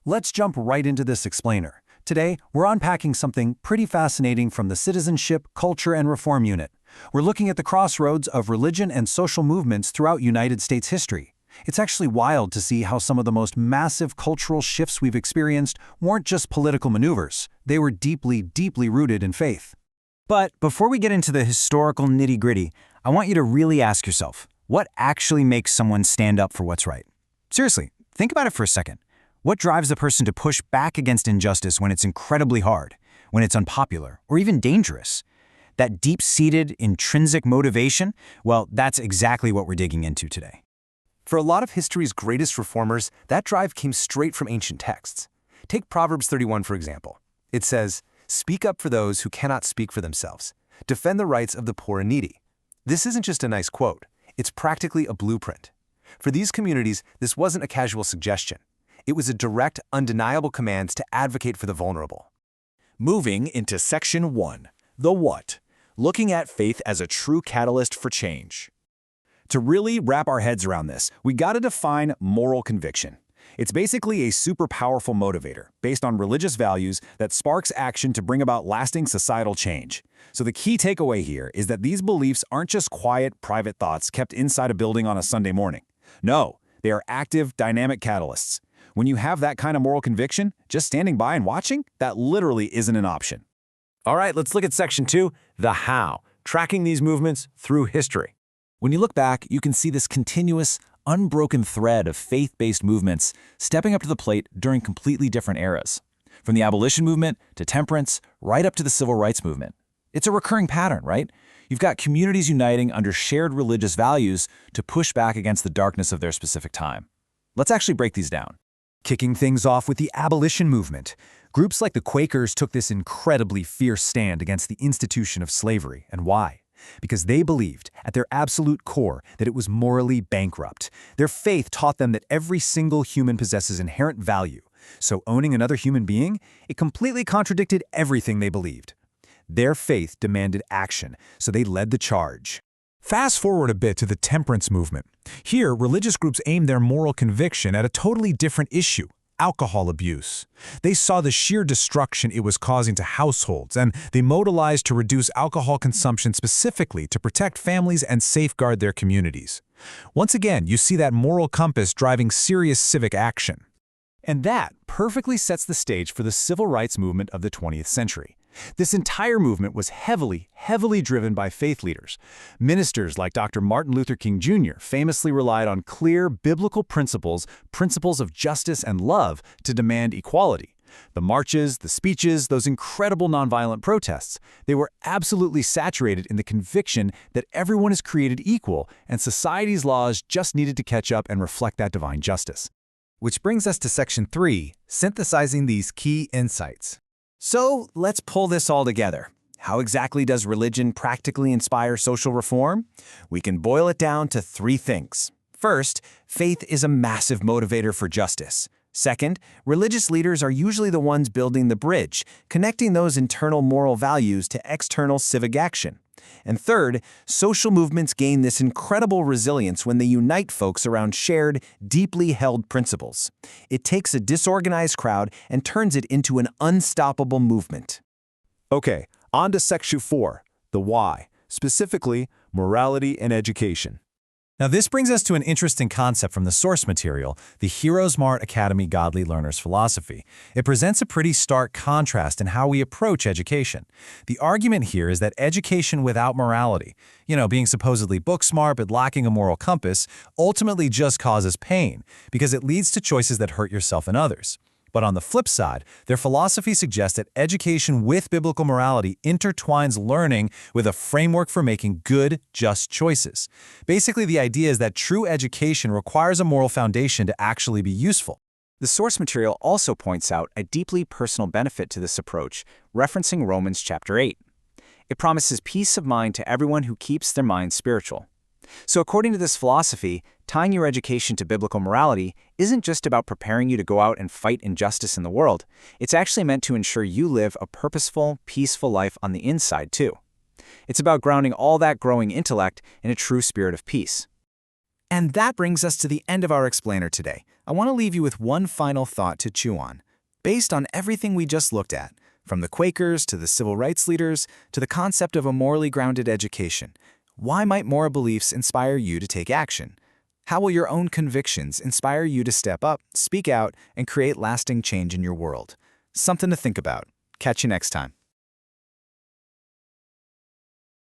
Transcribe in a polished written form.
Let's jump right into this explainer. Today, we're unpacking something pretty fascinating from the Citizenship, Culture, and Reform Unit. We're looking at the crossroads of religion and social movements throughout United States history. It's actually wild to see how some of the most massive cultural shifts we've experienced weren't just political maneuvers. They were deeply, deeply rooted in faith. But before we get into the historical nitty-gritty, I want you to really ask yourself, what actually makes someone stand up for what's right? Seriously, think about it for a second. What drives a person to push back against injustice when it's incredibly hard, when it's unpopular, or even dangerous? That deep-seated, intrinsic motivation? Well, that's exactly what we're digging into today. For a lot of history's greatest reformers, that drive came straight from ancient texts. Take Proverbs 31, for example. It says, "Speak up for those who cannot speak for themselves. Defend the rights of the poor and needy." This isn't just a nice quote. It's practically a blueprint. For these communities, this wasn't a casual suggestion. It was a direct, undeniable command to advocate for the vulnerable. Moving into Section 1, the what? Looking at faith as a true catalyst for change. To really wrap our heads around this, we gotta define moral conviction. It's basically a super powerful motivator based on religious values that sparks action to bring about lasting societal change. So the key takeaway here is that these beliefs aren't just quiet, private thoughts kept inside a building on a Sunday morning. No, they are active, dynamic catalysts. When you have that kind of moral conviction, just standing by and watching, that literally isn't an option. All right, let's look at Section 2, the how, tracking these movements through history. When you look back, you can see this continuous, unbroken thread of faith-based movements stepping up to the plate during completely different eras. From the abolition movement to temperance, right up to the civil rights movement. It's a recurring pattern, right? You've got communities uniting under shared religious values to push back against the darkness of their specific time. Let's actually break these down. Kicking things off with the abolition movement, groups like the Quakers took this incredibly fierce stand against the institution of slavery. And why? Because they believed, at their absolute core, that it was morally bankrupt. Their faith taught them that every single human possesses inherent value. So owning another human being, it completely contradicted everything they believed. Their faith demanded action, so they led the charge. Fast forward a bit to the temperance movement. Here, religious groups aimed their moral conviction at a totally different issue: alcohol abuse. They saw the sheer destruction it was causing to households, and they mobilized to reduce alcohol consumption specifically to protect families and safeguard their communities. Once again, you see that moral compass driving serious civic action. And that perfectly sets the stage for the civil rights movement of the 20th century. This entire movement was heavily driven by faith leaders. Ministers like Dr. Martin Luther King Jr. famously relied on clear biblical principles of justice and love to demand equality. The marches, the speeches, those incredible nonviolent protests, they were absolutely saturated in the conviction that everyone is created equal and society's laws just needed to catch up and reflect that divine justice. Which brings us to Section 3, synthesizing these key insights. So let's pull this all together. How exactly does religion practically inspire social reform? We can boil it down to three things. First, faith is a massive motivator for justice. Second, religious leaders are usually the ones building the bridge, connecting those internal moral values to external civic action. And third, social movements gain this incredible resilience when they unite folks around shared, deeply held principles. It takes a disorganized crowd and turns it into an unstoppable movement. Okay, on to Section 4, the why, specifically morality and education. Now, this brings us to an interesting concept from the source material, the HeroesMart Academy Godly Learners Philosophy. It presents a pretty stark contrast in how we approach education. The argument here is that education without morality, being supposedly book smart but lacking a moral compass, ultimately just causes pain because it leads to choices that hurt yourself and others. But on the flip side, their philosophy suggests that education with biblical morality intertwines learning with a framework for making good, just choices. Basically, the idea is that true education requires a moral foundation to actually be useful. The source material also points out a deeply personal benefit to this approach, referencing Romans chapter 8. It promises peace of mind to everyone who keeps their mind spiritual. So according to this philosophy, tying your education to biblical morality isn't just about preparing you to go out and fight injustice in the world. It's actually meant to ensure you live a purposeful, peaceful life on the inside too. It's about grounding all that growing intellect in a true spirit of peace. And that brings us to the end of our explainer today. I want to leave you with one final thought to chew on. Based on everything we just looked at, from the Quakers to the civil rights leaders to the concept of a morally grounded education, why might moral beliefs inspire you to take action? How will your own convictions inspire you to step up, speak out, and create lasting change in your world? Something to think about. Catch you next time.